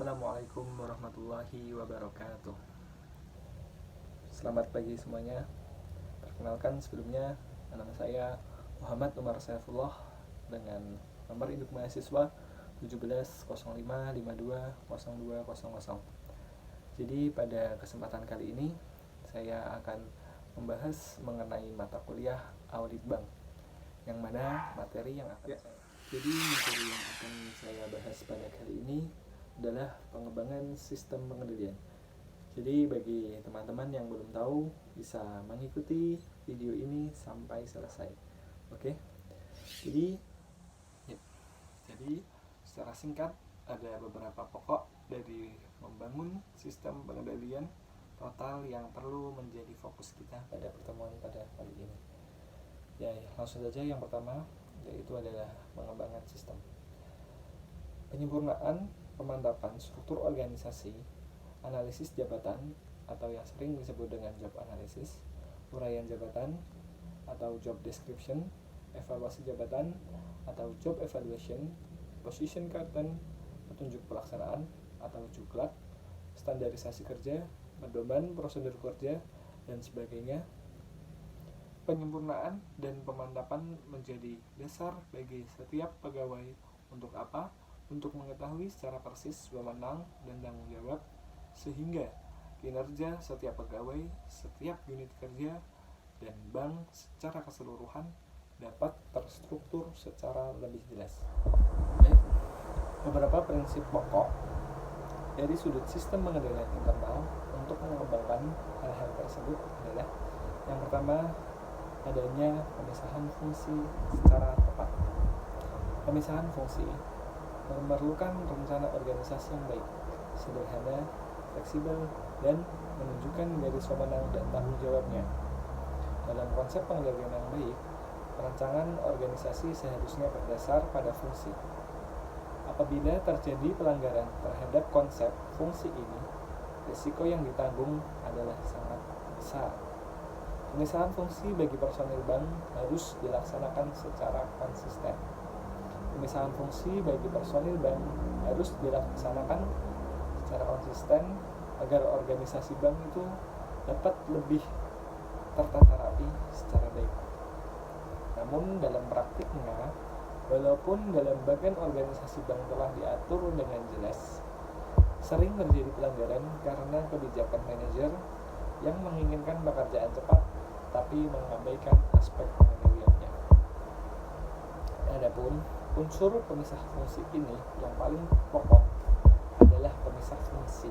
Assalamualaikum warahmatullahi wabarakatuh. Selamat pagi semuanya. Perkenalkan sebelumnya, nama saya Muhammad Umar Saifullah dengan nomor induk mahasiswa 1705520200. Jadi pada kesempatan kali ini saya akan membahas mengenai mata kuliah audit bank, yang mana materi yang akan saya bahas pada kali ini adalah pengembangan sistem pengendalian. Jadi bagi teman-teman yang belum tahu, bisa mengikuti video ini sampai selesai. Oke. Jadi secara singkat ada beberapa pokok dari membangun sistem pengendalian total yang perlu menjadi fokus kita pada pertemuan pada kali ini. Ya, langsung saja yang pertama yaitu adalah pengembangan sistem. Penyempurnaan pemantapan struktur organisasi, analisis jabatan atau yang sering disebut dengan job analysis, uraian jabatan atau job description, evaluasi jabatan atau job evaluation, position carton, petunjuk pelaksanaan atau juklak, standarisasi kerja, pedoman prosedur kerja, dan sebagainya. Penyempurnaan dan pemantapan menjadi dasar bagi setiap pegawai untuk apa? Untuk mengetahui secara persis wewenang dan tanggung jawab, sehingga kinerja setiap pegawai, setiap unit kerja, dan bank secara keseluruhan dapat terstruktur secara lebih jelas. Baik, beberapa prinsip pokok dari sudut sistem pengendalian internal untuk mengembangkan hal-hal tersebut adalah: yang pertama, adanya pemisahan fungsi secara tepat. Pemisahan fungsi memerlukan rencana organisasi yang baik, sederhana, fleksibel, dan menunjukkan garis wewenang dan tanggung jawabnya. Dalam konsep pengendalian yang baik, perancangan organisasi seharusnya berdasar pada fungsi. Apabila terjadi pelanggaran terhadap konsep fungsi ini, risiko yang ditanggung adalah sangat besar. Pemisahan fungsi bagi personil bank harus dilaksanakan secara konsisten. Pemisahan fungsi bagi personil bank harus dilaksanakan secara konsisten agar organisasi bank itu dapat lebih tertata rapi secara baik. Namun dalam praktiknya, walaupun dalam bagian organisasi bank telah diatur dengan jelas, sering terjadi pelanggaran karena kebijakan manajer yang menginginkan pekerjaan cepat tapi mengabaikan aspek pengendaliannya. Adapun unsur pemisah fungsi ini yang paling pokok adalah pemisah fungsi.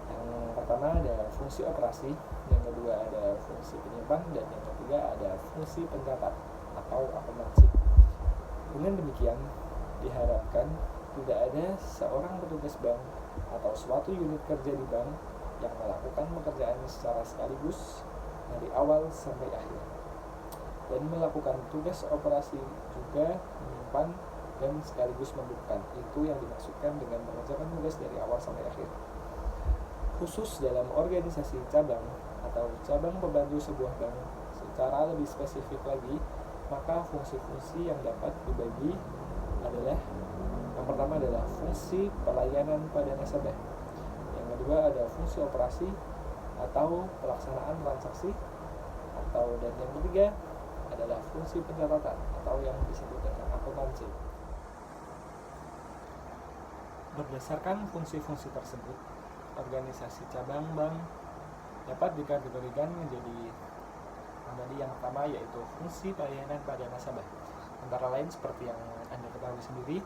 Yang pertama ada fungsi operasi, yang kedua ada fungsi penyimpan, dan yang ketiga ada fungsi pencatat atau akuntansi. Dengan demikian, diharapkan tidak ada seorang petugas bank atau suatu unit kerja di bank yang melakukan pekerjaannya secara sekaligus dari awal sampai akhir, dan melakukan tugas operasi juga menyimpan dan sekaligus membukukan. Itu yang dimaksudkan dengan mengerjakan tugas dari awal sampai akhir. Khusus dalam organisasi cabang atau cabang pembantu sebuah bank secara lebih spesifik lagi, maka fungsi-fungsi yang dapat dibagi adalah: yang pertama adalah fungsi pelayanan pada nasabah, yang kedua ada fungsi operasi atau pelaksanaan transaksi, dan yang ketiga adalah fungsi pencatatan atau yang disebut dengan akuntansi. Berdasarkan fungsi-fungsi tersebut, organisasi cabang bank dapat dikategorikan menjadi yang pertama yaitu fungsi pelayanan pada nasabah. Antara lain seperti yang Anda ketahui sendiri,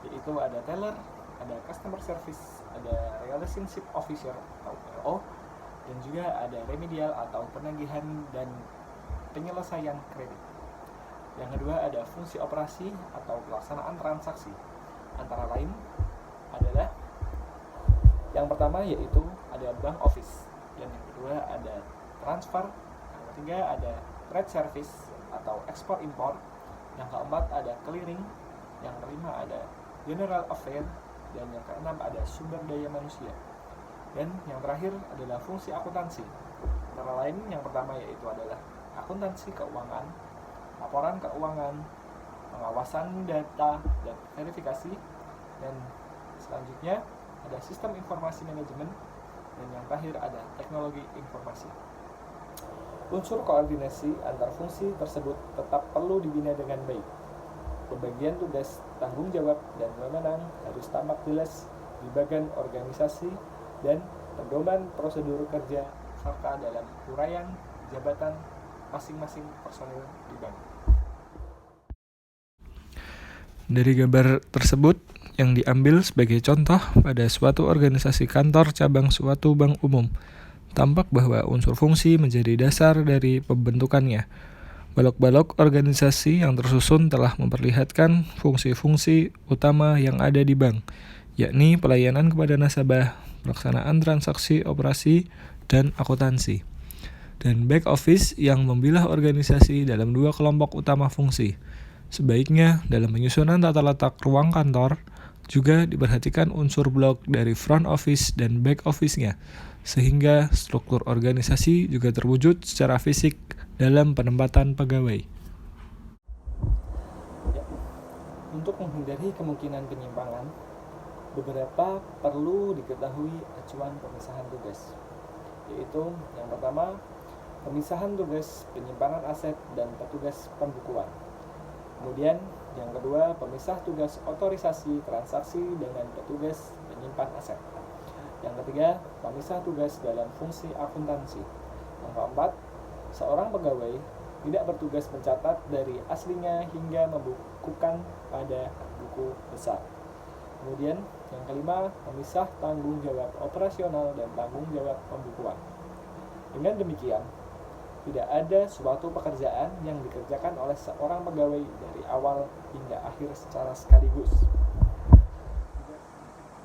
yaitu ada teller, ada customer service, ada relationship officer atau RO, dan juga ada remedial atau penagihan dan penyelesaian kredit. Yang kedua ada fungsi operasi atau pelaksanaan transaksi. Antara lain adalah yang pertama yaitu ada bank office, dan yang kedua ada transfer, yang ketiga ada trade service atau ekspor impor, yang keempat ada clearing, yang kelima ada general affair, dan yang keenam ada sumber daya manusia. Dan yang terakhir adalah fungsi akuntansi. Antara lain yang pertama yaitu adalah akuntansi keuangan, laporan keuangan, pengawasan data dan verifikasi, dan selanjutnya ada sistem informasi manajemen, dan yang terakhir ada teknologi informasi. Unsur koordinasi antar fungsi tersebut tetap perlu dibina dengan baik. Pembagian tugas, tanggung jawab, dan wewenang harus tampak jelas di bagian organisasi dan pedoman prosedur kerja serta dalam uraian jabatan masing-masing personil di bank. Dari gambar tersebut yang diambil sebagai contoh pada suatu organisasi kantor cabang suatu bank umum, tampak bahwa unsur fungsi menjadi dasar dari pembentukannya. Balok-balok organisasi yang tersusun telah memperlihatkan fungsi-fungsi utama yang ada di bank, yakni pelayanan kepada nasabah, pelaksanaan transaksi operasi, dan akuntansi. Dan back office yang membelah organisasi dalam dua kelompok utama fungsi. Sebaiknya dalam penyusunan tata letak ruang kantor juga diperhatikan unsur blok dari front office dan back office-nya, sehingga struktur organisasi juga terwujud secara fisik dalam penempatan pegawai. Untuk menghindari kemungkinan penyimpangan, beberapa perlu diketahui acuan pemisahan tugas, yaitu yang pertama, pemisahan tugas penyimpanan aset dan petugas pembukuan. Kemudian yang kedua, pemisah tugas otorisasi transaksi dengan petugas penyimpan aset. Yang ketiga, pemisah tugas dalam fungsi akuntansi. Yang keempat, seorang pegawai tidak bertugas mencatat dari aslinya hingga membukukan pada buku besar. Kemudian yang kelima, memisah tanggung jawab operasional dan tanggung jawab pembukuan. Dengan demikian, tidak ada suatu pekerjaan yang dikerjakan oleh seorang pegawai dari awal hingga akhir secara sekaligus.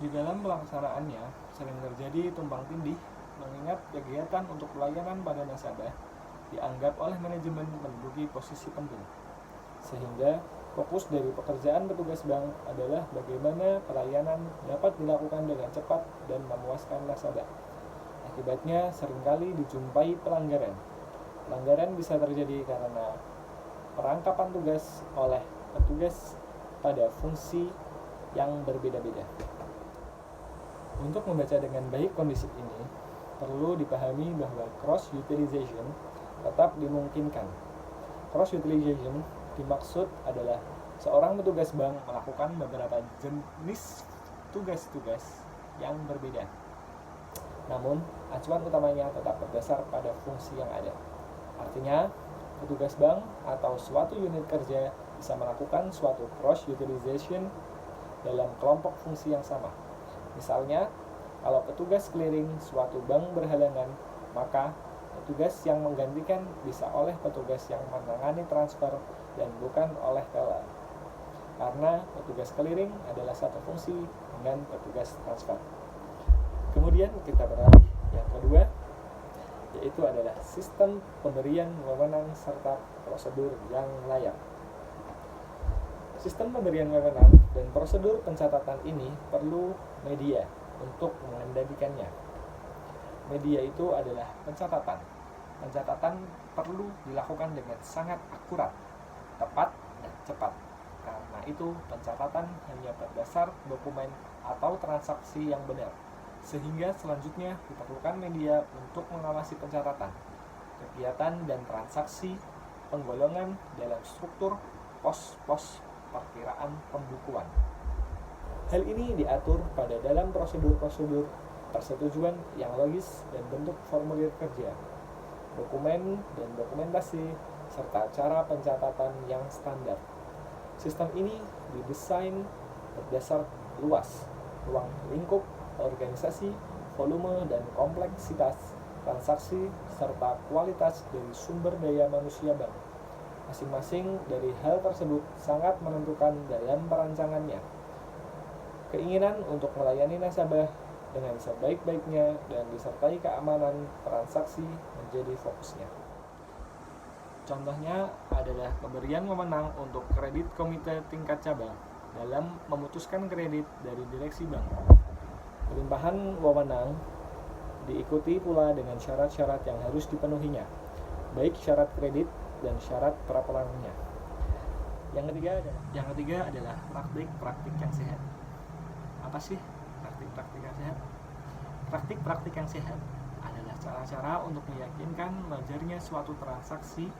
Di dalam pelaksanaannya, sering terjadi tumpang tindih, mengingat kegiatan untuk pelayanan pada nasabah dianggap oleh manajemen menduduki posisi penting. Sehingga fokus dari pekerjaan petugas bank adalah bagaimana pelayanan dapat dilakukan dengan cepat dan memuaskan nasabah. Akibatnya seringkali dijumpai pelanggaran. Pelanggaran bisa terjadi karena perangkapan tugas oleh petugas pada fungsi yang berbeda-beda. Untuk membaca dengan baik kondisi ini, perlu dipahami bahwa cross-utilization tetap dimungkinkan. Cross-utilization dimaksud adalah seorang petugas bank melakukan beberapa jenis tugas-tugas yang berbeda. Namun, acuan utamanya tetap berdasar pada fungsi yang ada. Artinya, petugas bank atau suatu unit kerja bisa melakukan suatu cross-utilization dalam kelompok fungsi yang sama. Misalnya, kalau petugas clearing suatu bank berhalangan, maka petugas yang menggantikan bisa oleh petugas yang menangani transfer dan bukan oleh teller. Karena petugas clearing adalah satu fungsi dengan petugas transfer. Kemudian kita beralih yang kedua, yaitu adalah sistem pemberian wewenang serta prosedur yang layak. Sistem pemberian wewenang dan prosedur pencatatan ini perlu media untuk mengendalikannya. Media itu adalah pencatatan. Pencatatan perlu dilakukan dengan sangat akurat, tepat, dan cepat. Karena itu, pencatatan hanya berdasar dokumen atau transaksi yang benar. Sehingga selanjutnya diperlukan media untuk mengawasi pencatatan, kegiatan dan transaksi penggolongan dalam struktur pos-pos perkiraan pembukuan. Hal ini diatur pada dalam prosedur-prosedur persetujuan yang logis dan bentuk formulir kerja, dokumen dan dokumentasi, serta cara pencatatan yang standar. Sistem ini didesain berdasar luas, ruang lingkup, organisasi, volume dan kompleksitas transaksi, serta kualitas dari sumber daya manusia bank. Masing-masing dari hal tersebut sangat menentukan dalam perancangannya. Keinginan untuk melayani nasabah dengan sebaik-baiknya dan disertai keamanan transaksi menjadi fokusnya. Contohnya adalah pemberian wewenang untuk kredit komite tingkat cabang dalam memutuskan kredit dari direksi bank. Pelimpahan wewenang diikuti pula dengan syarat-syarat yang harus dipenuhinya, baik syarat kredit dan syarat pelaporannya. Yang ketiga adalah praktik-praktik yang sehat. Apa sih praktik yang sehat? Praktik-praktik yang sehat adalah cara-cara untuk meyakinkan wajarnya suatu transaksi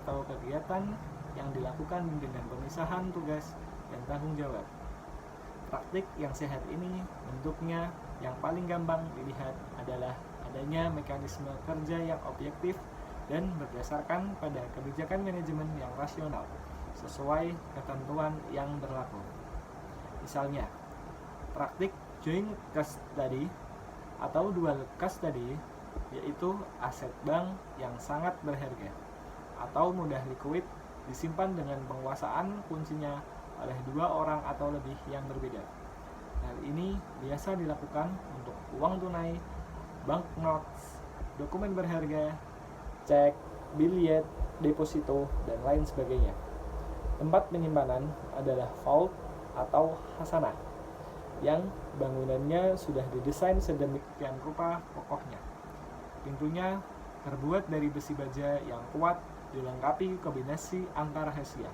atau kegiatan yang dilakukan dengan pemisahan tugas dan tanggung jawab. Praktik yang sehat ini bentuknya yang paling gampang dilihat adalah adanya mekanisme kerja yang objektif dan berdasarkan pada kebijakan manajemen yang rasional sesuai ketentuan yang berlaku. Misalnya, praktik joint custody atau dual custody yaitu aset bank yang sangat berharga atau mudah likuid disimpan dengan penguasaan kuncinya oleh dua orang atau lebih yang berbeda. Hal ini biasa dilakukan untuk uang tunai, banknotes, dokumen berharga, cek, biljet, deposito, dan lain sebagainya. Tempat penyimpanan adalah vault atau khasanah yang bangunannya sudah didesain sedemikian rupa kokohnya. Pintunya terbuat dari besi baja yang kuat dilengkapi kombinasi angka rahasia.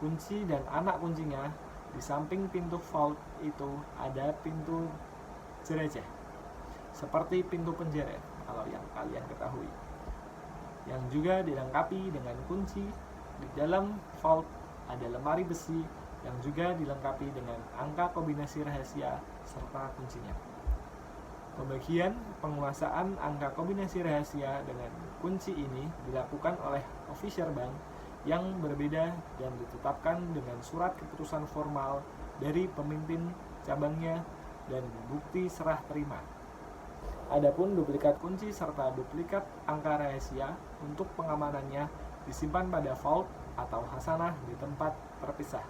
Kunci dan anak kuncinya di samping pintu vault itu ada pintu jelajah, seperti pintu penjara kalau yang kalian ketahui, yang juga dilengkapi dengan kunci. Di dalam vault ada lemari besi yang juga dilengkapi dengan angka kombinasi rahasia serta kuncinya. Pembagian penguasaan angka kombinasi rahasia dengan kunci ini dilakukan oleh officer bank yang berbeda dan ditetapkan dengan surat keputusan formal dari pemimpin cabangnya dan bukti serah terima. Adapun duplikat kunci serta duplikat angka rahasia untuk pengamanannya disimpan pada vault atau khasanah di tempat terpisah,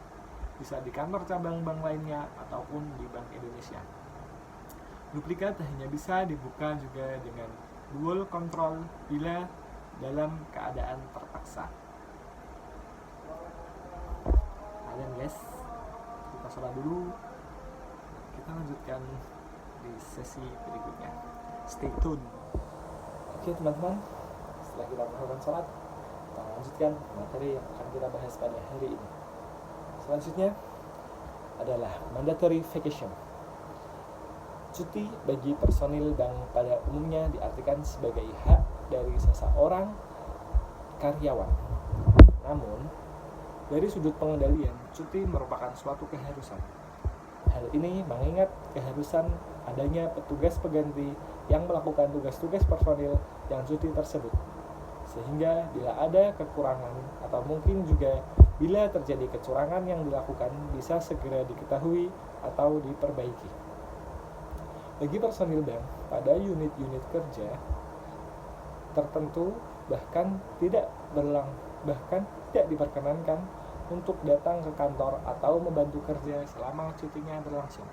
bisa di kantor cabang bank lainnya ataupun di Bank Indonesia. Duplikat hanya bisa dibuka juga dengan dual control bila dalam keadaan terpaksa. Kalian guys, kita sholat dulu, kita lanjutkan di sesi berikutnya. Stay tune. Oke teman-teman, setelah kita melakukan sholat, kita lanjutkan materi yang akan kita bahas pada hari ini. Selanjutnya adalah mandatory vacation. Cuti bagi personil bank pada umumnya diartikan sebagai hak dari seseorang karyawan. Namun, dari sudut pengendalian, cuti merupakan suatu keharusan. Hal ini mengingat keharusan adanya petugas pengganti yang melakukan tugas-tugas personil yang cuti tersebut. Sehingga bila ada kekurangan atau mungkin juga bila terjadi kecurangan yang dilakukan bisa segera diketahui atau diperbaiki. Bagi personil bank pada unit-unit kerja tertentu bahkan tidak diperkenankan untuk datang ke kantor atau membantu kerja selama cutinya berlangsung.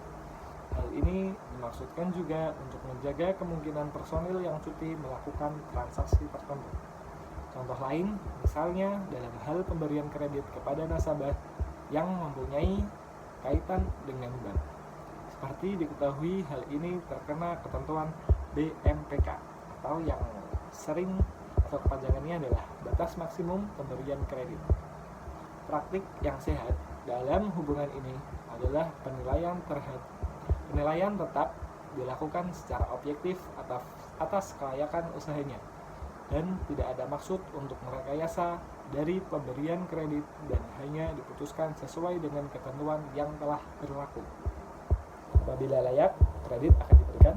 Hal ini dimaksudkan juga untuk menjaga kemungkinan personil yang cuti melakukan transaksi tertentu. Contoh lain, misalnya dalam hal pemberian kredit kepada nasabah yang mempunyai kaitan dengan bank. Seperti diketahui, hal ini terkena ketentuan BMPK atau yang sering atau kepanjangannya adalah batas maksimum pemberian kredit. Praktik yang sehat dalam hubungan ini adalah penilaian tetap dilakukan secara objektif atas kelayakan usahanya dan tidak ada maksud untuk merekayasa dari pemberian kredit dan hanya diputuskan sesuai dengan ketentuan yang telah berlaku. Apabila layak, kredit akan diberikan.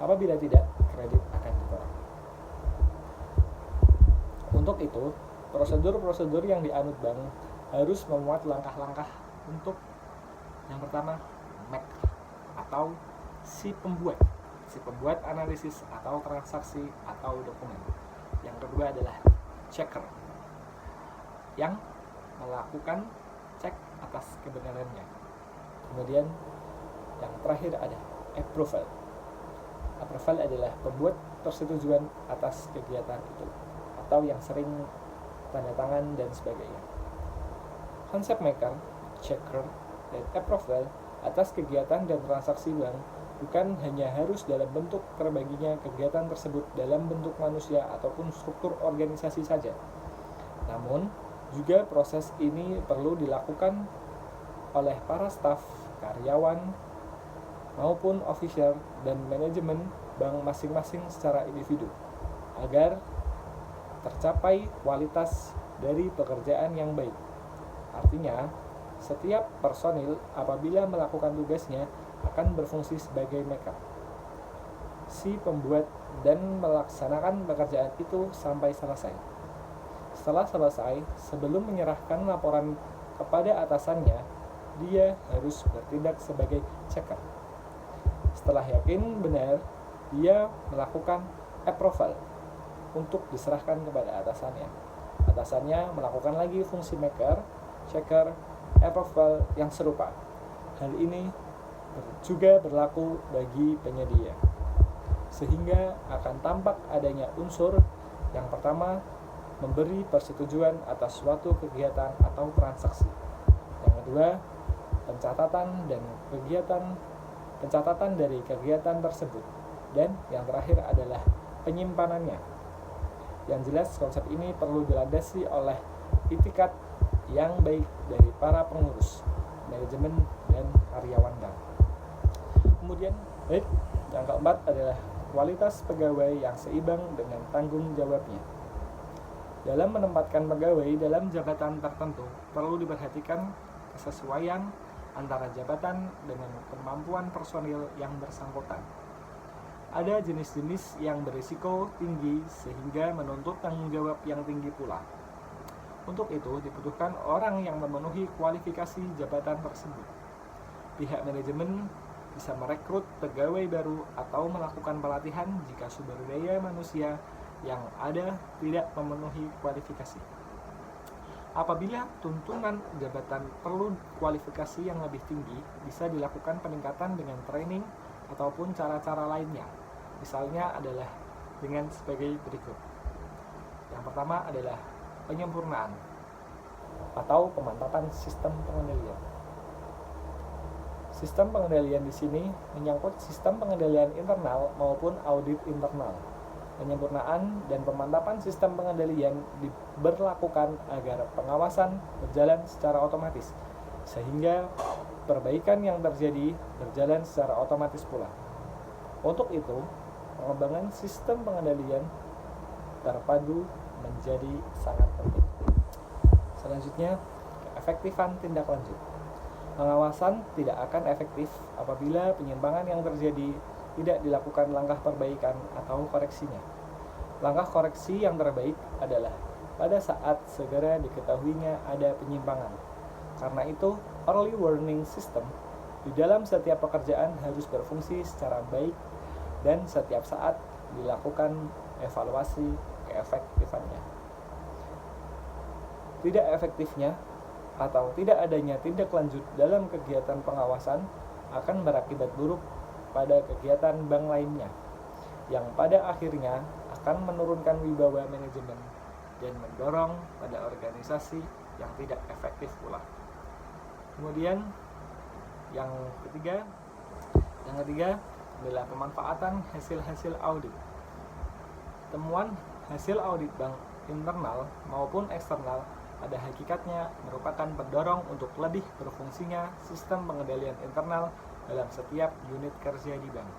Apabila tidak, kredit akan ditolak. Untuk itu, prosedur-prosedur yang dianut bank harus memuat langkah-langkah untuk yang pertama, maker atau si pembuat analisis atau transaksi atau dokumen. Yang kedua adalah checker yang melakukan cek atas kebenarannya. Kemudian yang terakhir ada approval. Approval adalah pembuat persetujuan atas kegiatan itu atau yang sering tanda tangan dan sebagainya. Konsep maker, checker, dan approval atas kegiatan dan transaksi bank bukan hanya harus dalam bentuk terbaginya kegiatan tersebut dalam bentuk manusia ataupun struktur organisasi saja. Namun, juga proses ini perlu dilakukan oleh para staf, karyawan, maupun ofisial dan manajemen bank masing-masing secara individu agar tercapai kualitas dari pekerjaan yang baik. Artinya, setiap personil apabila melakukan tugasnya akan berfungsi sebagai makeup si pembuat dan melaksanakan pekerjaan itu sampai selesai. Setelah selesai, sebelum menyerahkan laporan kepada atasannya, dia harus bertindak sebagai checker. Setelah yakin benar, dia melakukan approval untuk diserahkan kepada atasannya. Atasannya melakukan lagi fungsi maker, checker, approval yang serupa. Hal ini juga berlaku bagi penyedia. Sehingga akan tampak adanya unsur yang pertama, memberi persetujuan atas suatu kegiatan atau transaksi. Yang kedua, pencatatan dari kegiatan tersebut. Dan yang terakhir adalah penyimpanannya. Yang jelas konsep ini perlu dilandasi oleh itikat yang baik dari para pengurus, manajemen, dan karyawan bank. Kemudian, yang keempat adalah kualitas pegawai yang seimbang dengan tanggung jawabnya. Dalam menempatkan pegawai dalam jabatan tertentu, perlu diperhatikan kesesuaian antara jabatan dengan kemampuan personil yang bersangkutan. Ada jenis-jenis yang berisiko tinggi sehingga menuntut tanggung jawab yang tinggi pula. Untuk itu dibutuhkan orang yang memenuhi kualifikasi jabatan tersebut. Pihak manajemen bisa merekrut pegawai baru atau melakukan pelatihan jika sumber daya manusia yang ada tidak memenuhi kualifikasi. Apabila tuntunan jabatan perlu kualifikasi yang lebih tinggi, bisa dilakukan peningkatan dengan training ataupun cara-cara lainnya. Misalnya adalah dengan sebagai berikut. Yang pertama adalah penyempurnaan atau pemantapan sistem pengendalian. Sistem pengendalian di sini menyangkut sistem pengendalian internal maupun audit internal. Penyempurnaan dan pemantapan sistem pengendalian diberlakukan agar pengawasan berjalan secara otomatis, sehingga perbaikan yang terjadi berjalan secara otomatis pula. Untuk itu, pengembangan sistem pengendalian terpadu menjadi sangat penting. Selanjutnya, keefektifan tindak lanjut. Pengawasan tidak akan efektif apabila penyimpangan yang terjadi tidak dilakukan langkah perbaikan atau koreksinya. Langkah koreksi yang terbaik adalah pada saat segera diketahuinya ada penyimpangan. Karena itu, early warning system di dalam setiap pekerjaan harus berfungsi secara baik dan setiap saat dilakukan evaluasi keefektifannya. Tidak efektifnya atau tidak adanya tindak lanjut dalam kegiatan pengawasan akan berakibat buruk pada kegiatan bank lainnya, yang pada akhirnya akan menurunkan wibawa manajemen dan mendorong pada organisasi yang tidak efektif pula. Kemudian yang ketiga adalah pemanfaatan hasil-hasil audit. Temuan hasil audit bank internal maupun eksternal pada hakikatnya merupakan pendorong untuk lebih berfungsinya sistem pengendalian internal dalam setiap unit kerja di bank.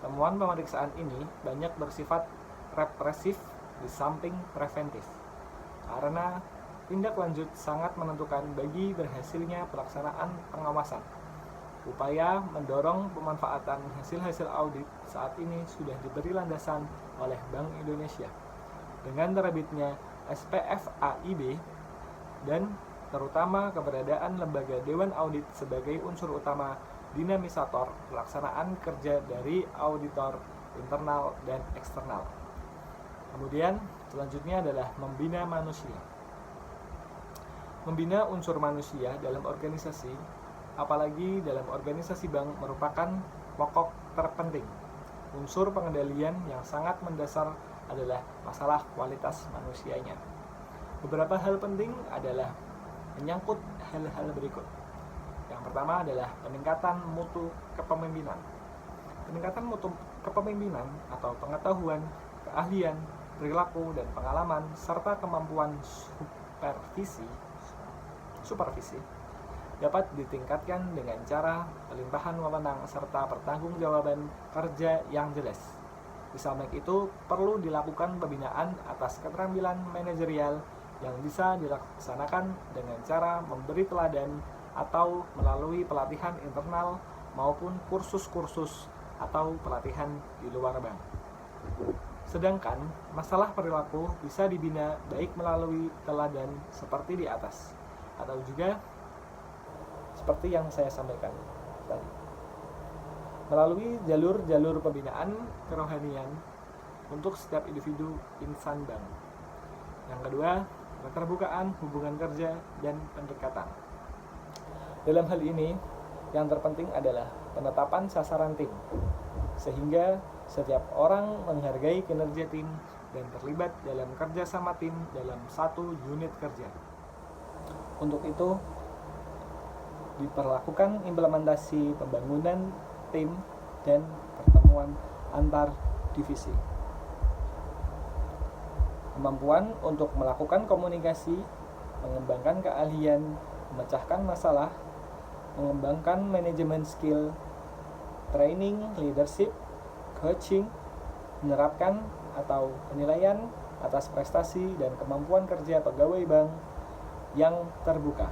Temuan pemeriksaan ini banyak bersifat represif di samping preventif, karena tindak lanjut sangat menentukan bagi berhasilnya pelaksanaan pengawasan. Upaya mendorong pemanfaatan hasil-hasil audit saat ini sudah diberi landasan oleh Bank Indonesia dengan terbitnya SPFAIB dan terutama keberadaan lembaga Dewan Audit sebagai unsur utama dinamisator pelaksanaan kerja dari auditor internal dan eksternal. Kemudian selanjutnya adalah membina manusia. Membina unsur manusia dalam organisasi, apalagi dalam organisasi bank, merupakan pokok terpenting. Unsur pengendalian yang sangat mendasar adalah masalah kualitas manusianya. Beberapa hal penting adalah menyangkut hal-hal berikut. Yang pertama adalah peningkatan mutu kepemimpinan. Peningkatan mutu kepemimpinan atau pengetahuan, keahlian, perilaku, dan pengalaman, serta kemampuan supervisi dapat ditingkatkan dengan cara pelimpahan wewenang serta pertanggungjawaban kerja yang jelas. Di samping itu, perlu dilakukan pembinaan atas keterampilan manajerial yang bisa dilaksanakan dengan cara memberi teladan atau melalui pelatihan internal maupun kursus-kursus atau pelatihan di luar bank. Sedangkan masalah perilaku bisa dibina baik melalui teladan seperti di atas atau juga seperti yang saya sampaikan tadi, melalui jalur-jalur pembinaan kerohanian untuk setiap individu insan bank. Yang kedua, keterbukaan hubungan kerja dan pendekatan. Dalam hal ini, yang terpenting adalah penetapan sasaran tim, sehingga setiap orang menghargai kinerja tim dan terlibat dalam kerja sama tim dalam satu unit kerja. Untuk itu, diperlakukan implementasi pembangunan tim dan pertemuan antar divisi. Kemampuan untuk melakukan komunikasi, mengembangkan keahlian, memecahkan masalah, mengembangkan manajemen skill, training, leadership, coaching, menerapkan atau penilaian atas prestasi dan kemampuan kerja pegawai bank yang terbuka.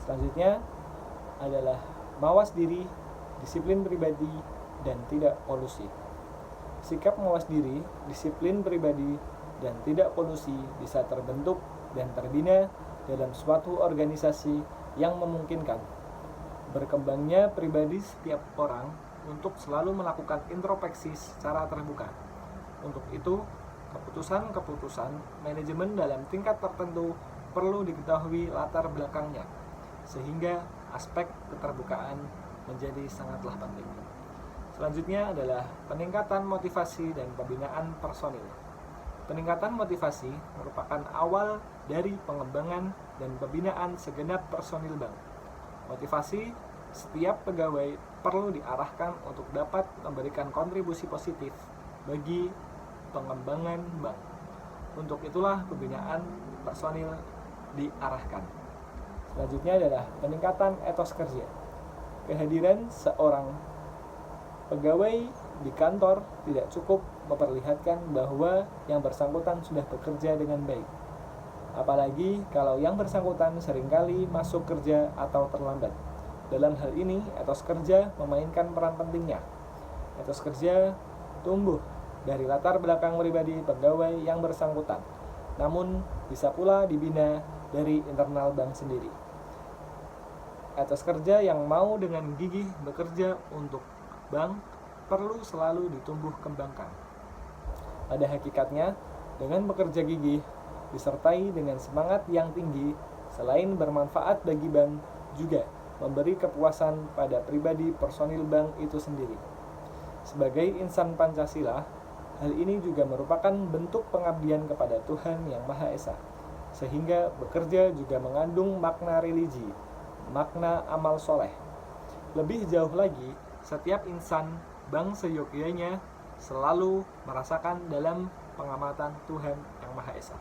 Selanjutnya adalah mawas diri, disiplin pribadi, dan tidak kolusi. Sikap mawas diri, disiplin pribadi, dan tidak kolusi bisa terbentuk dan terbina dalam suatu organisasi yang memungkinkan berkembangnya pribadi setiap orang untuk selalu melakukan introspeksi secara terbuka. Untuk itu, keputusan-keputusan manajemen dalam tingkat tertentu perlu diketahui latar belakangnya, sehingga aspek keterbukaan menjadi sangatlah penting. Selanjutnya adalah peningkatan motivasi dan pembinaan personil. Peningkatan motivasi merupakan awal dari pengembangan dan pembinaan segenap personil bank. Motivasi setiap pegawai perlu diarahkan untuk dapat memberikan kontribusi positif bagi pengembangan bank. Untuk itulah pembinaan personil diarahkan. Selanjutnya adalah peningkatan etos kerja. Kehadiran seorang pegawai di kantor tidak cukup memperlihatkan bahwa yang bersangkutan sudah bekerja dengan baik. Apalagi kalau yang bersangkutan seringkali masuk kerja atau terlambat. Dalam hal ini, etos kerja memainkan peran pentingnya. Etos kerja tumbuh dari latar belakang pribadi pegawai yang bersangkutan, namun bisa pula dibina dari internal bank sendiri. Etos kerja yang mau dengan gigih bekerja untuk bank perlu selalu ditumbuh kembangkan. Pada hakikatnya, dengan bekerja gigih disertai dengan semangat yang tinggi, selain bermanfaat bagi bank, juga memberi kepuasan pada pribadi personil bank itu sendiri. Sebagai insan Pancasila, hal ini juga merupakan bentuk pengabdian kepada Tuhan Yang Maha Esa, sehingga bekerja juga mengandung makna religi, makna amal soleh. Lebih jauh lagi, setiap insan bank seyogyanya selalu merasakan dalam pengamatan Tuhan Yang Maha Esa.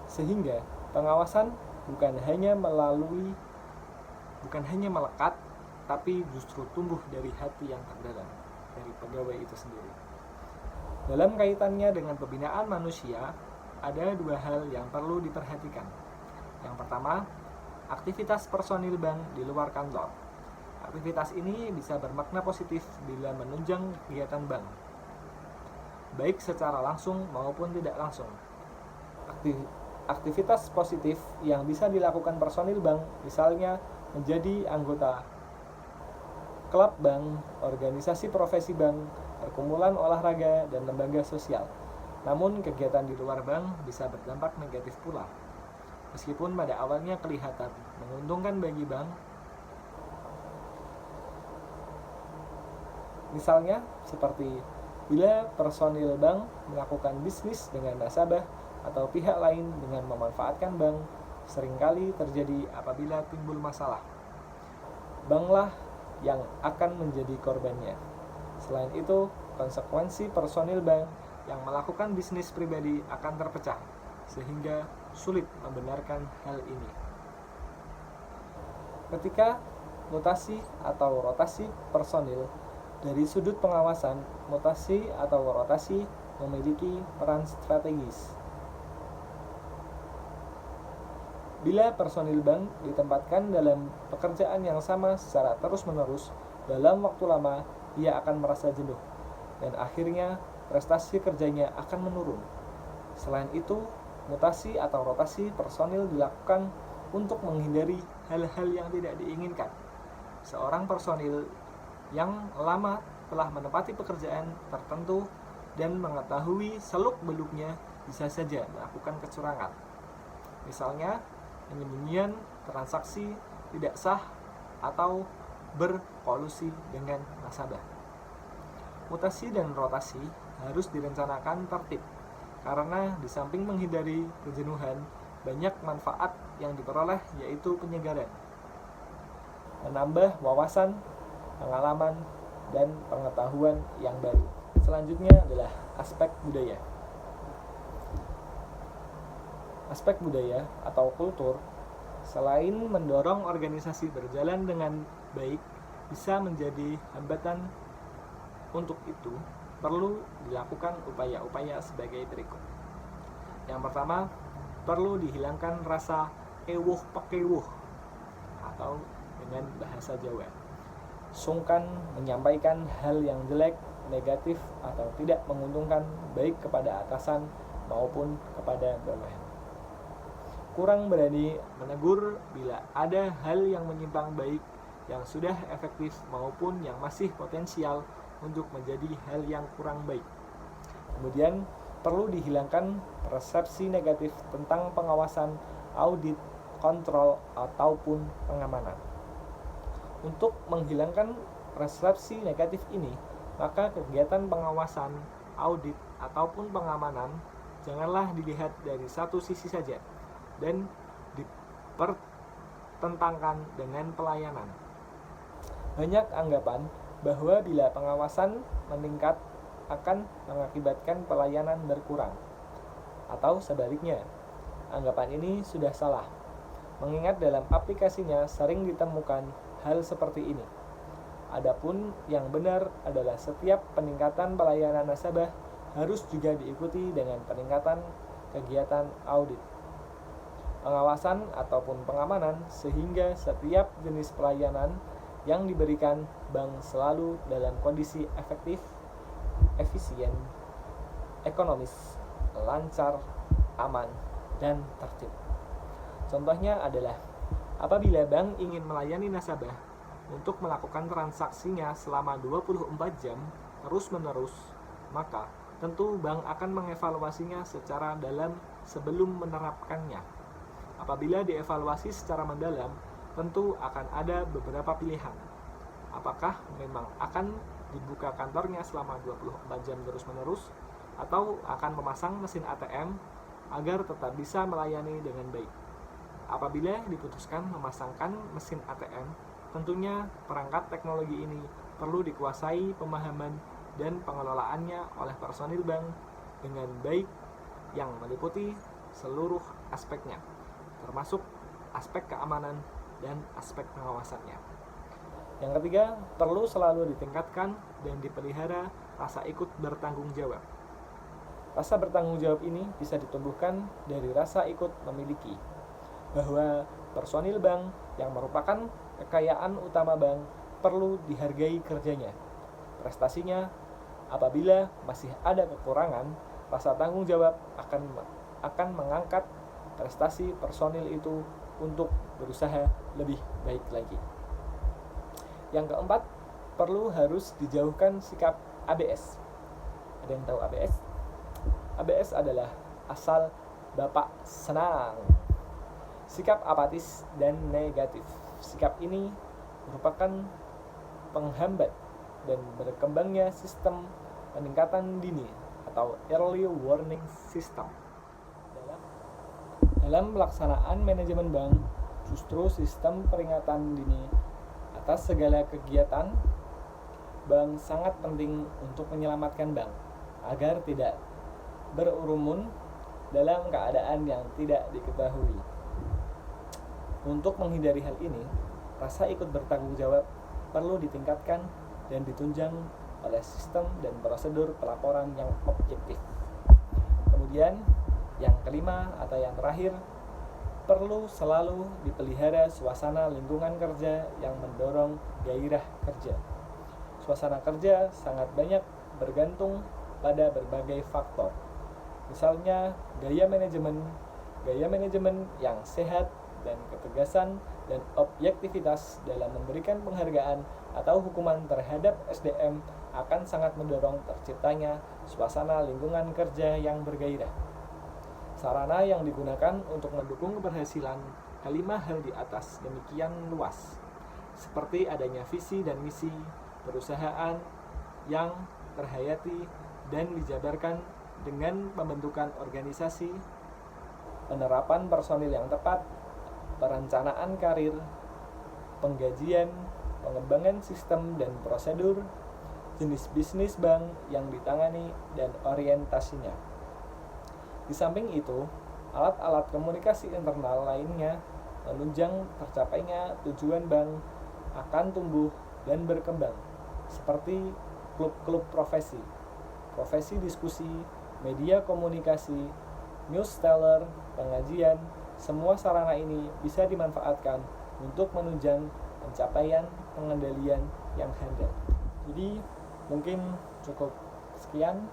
Sehingga pengawasan bukan hanya melekat, tapi justru tumbuh dari hati yang terdalam, dari pegawai itu sendiri. Dalam kaitannya dengan pembinaan manusia, ada dua hal yang perlu diperhatikan. Yang pertama, aktivitas personil bank di luar kantor. Aktivitas ini bisa bermakna positif bila menunjang kegiatan bank, baik secara langsung maupun tidak langsung. Aktivitas positif yang bisa dilakukan personil bank, misalnya menjadi anggota klub bank, organisasi profesi bank, perkumpulan olahraga, dan lembaga sosial. Namun kegiatan di luar bank bisa berdampak negatif pula. Meskipun pada awalnya kelihatan menguntungkan bagi bank, misalnya seperti bila personil bank melakukan bisnis dengan nasabah atau pihak lain dengan memanfaatkan bank, seringkali terjadi apabila timbul masalah. Banklah yang akan menjadi korbannya. Selain itu, konsekuensi personil bank yang melakukan bisnis pribadi akan terpecah, sehingga sulit membenarkan hal ini. Ketika mutasi atau rotasi personil, dari sudut pengawasan, mutasi atau rotasi memiliki peran strategis. Bila personil bank ditempatkan dalam pekerjaan yang sama secara terus-menerus dalam waktu lama, ia akan merasa jenuh dan akhirnya prestasi kerjanya akan menurun. Selain itu, mutasi atau rotasi personil dilakukan untuk menghindari hal-hal yang tidak diinginkan. Seorang personil yang lama telah menempati pekerjaan tertentu dan mengetahui seluk-beluknya bisa saja melakukan kecurangan. Misalnya, penyembunyian transaksi tidak sah atau berkolusi dengan nasabah. Mutasi dan rotasi harus direncanakan tertib, karena di samping menghindari kejenuhan, banyak manfaat yang diperoleh yaitu penyegaran, menambah wawasan, pengalaman, dan pengetahuan yang baru. Selanjutnya adalah aspek budaya. Aspek budaya atau kultur, selain mendorong organisasi berjalan dengan baik, bisa menjadi hambatan. Untuk itu, perlu dilakukan upaya-upaya sebagai berikut. Yang pertama, perlu dihilangkan rasa ewuh pekewuh atau dengan bahasa Jawa, sungkan menyampaikan hal yang jelek, negatif, atau tidak menguntungkan baik kepada atasan maupun kepada bawahan. Kurang berani menegur bila ada hal yang menyimpang baik yang sudah efektif maupun yang masih potensial untuk menjadi hal yang kurang baik. Kemudian perlu dihilangkan persepsi negatif tentang pengawasan, audit, kontrol, ataupun pengamanan. Untuk menghilangkan persepsi negatif ini, maka kegiatan pengawasan, audit, ataupun pengamanan janganlah dilihat dari satu sisi saja dan dipertentangkan dengan pelayanan. Banyak anggapan bahwa bila pengawasan meningkat akan mengakibatkan pelayanan berkurang, atau sebaliknya. Anggapan ini sudah salah, mengingat dalam aplikasinya sering ditemukan hal seperti ini. Adapun yang benar adalah setiap peningkatan pelayanan nasabah harus juga diikuti dengan peningkatan kegiatan audit, pengawasan ataupun pengamanan, sehingga setiap jenis pelayanan yang diberikan bank selalu dalam kondisi efektif, efisien, ekonomis, lancar, aman, dan tertib. Contohnya adalah apabila bank ingin melayani nasabah untuk melakukan transaksinya selama 24 jam terus-menerus, maka tentu bank akan mengevaluasinya secara dalam sebelum menerapkannya. Apabila dievaluasi secara mendalam, tentu akan ada beberapa pilihan. Apakah memang akan dibuka kantornya selama 24 jam terus-menerus, atau akan memasang mesin ATM agar tetap bisa melayani dengan baik. Apabila diputuskan memasangkan mesin ATM, tentunya perangkat teknologi ini perlu dikuasai pemahaman dan pengelolaannya oleh personil bank dengan baik yang meliputi seluruh aspeknya, termasuk aspek keamanan dan aspek pengawasannya. Yang ketiga, perlu selalu ditingkatkan dan dipelihara rasa ikut bertanggung jawab. Rasa bertanggung jawab ini bisa ditumbuhkan dari rasa ikut memiliki, bahwa personil bank yang merupakan kekayaan utama bank perlu dihargai kerjanya, prestasinya. Apabila masih ada kekurangan, rasa tanggung jawab akan mengangkat prestasi personil itu untuk berusaha lebih baik lagi. Yang keempat, harus dijauhkan sikap ABS. Ada yang tahu ABS? ABS adalah asal Bapak senang. Sikap apatis dan negatif. Sikap ini merupakan penghambat dan berkembangnya sistem peningkatan dini atau early warning system. Dalam pelaksanaan manajemen bank, justru sistem peringatan dini atas segala kegiatan bank sangat penting untuk menyelamatkan bank agar tidak berurumun dalam keadaan yang tidak diketahui. Untuk menghindari hal ini, rasa ikut bertanggung jawab perlu ditingkatkan dan ditunjang oleh sistem dan prosedur pelaporan yang objektif. Kemudian, yang kelima atau yang terakhir, perlu selalu dipelihara suasana lingkungan kerja yang mendorong gairah kerja. Suasana kerja sangat banyak bergantung pada berbagai faktor. Misalnya, gaya manajemen yang sehat dan ketegasan dan objektivitas dalam memberikan penghargaan atau hukuman terhadap SDM akan sangat mendorong terciptanya suasana lingkungan kerja yang bergairah. Sarana yang digunakan untuk mendukung keberhasilan kelima hal di atas demikian luas, seperti adanya visi dan misi perusahaan yang terhayati dan dijabarkan dengan pembentukan organisasi, penerapan personil yang tepat, perencanaan karir, penggajian, pengembangan sistem dan prosedur, jenis bisnis bank yang ditangani, dan orientasinya. Di samping itu, alat-alat komunikasi internal lainnya menunjang tercapainya tujuan bank akan tumbuh dan berkembang, seperti klub-klub profesi diskusi, media komunikasi, newsletter, pengajian. Semua sarana ini bisa dimanfaatkan untuk menunjang pencapaian pengendalian yang handal. Jadi mungkin cukup sekian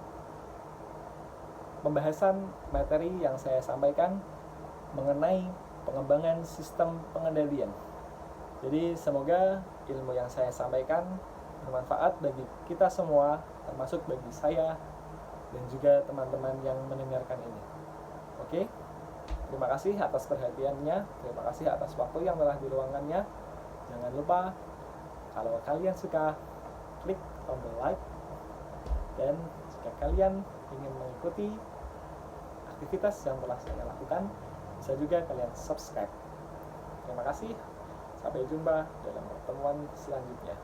pembahasan materi yang saya sampaikan mengenai pengembangan sistem pengendalian. Jadi semoga ilmu yang saya sampaikan bermanfaat bagi kita semua, termasuk bagi saya dan juga teman-teman yang mendengarkan ini. Oke, terima kasih atas perhatiannya, terima kasih atas waktu yang telah diluangkannya. Jangan lupa, kalau kalian suka, klik tombol like, dan jika kalian ingin mengikuti aktivitas yang telah saya lakukan, bisa juga kalian subscribe. Terima kasih, sampai jumpa dalam pertemuan selanjutnya.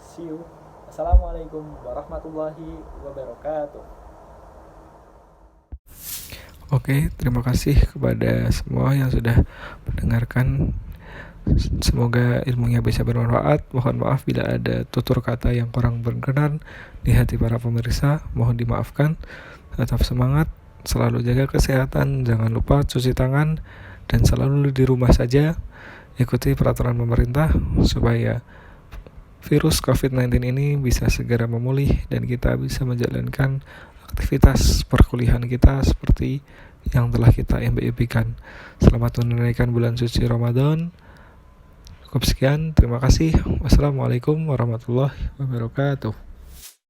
See you. Assalamualaikum warahmatullahi wabarakatuh. Oke, terima kasih kepada semua yang sudah mendengarkan. Semoga ilmunya bisa bermanfaat. Mohon maaf bila ada tutur kata yang kurang berkenan di hati para pemirsa. Mohon dimaafkan. Tetap semangat, selalu jaga kesehatan, jangan lupa cuci tangan, dan selalu di rumah saja. Ikuti peraturan pemerintah supaya virus COVID-19 ini bisa segera memulih dan kita bisa menjalankan aktivitas perkuliahan kita seperti yang telah kita impikan. Selamat menunaikan bulan suci Ramadan. Cukup sekian, terima kasih. Wassalamualaikum warahmatullahi wabarakatuh.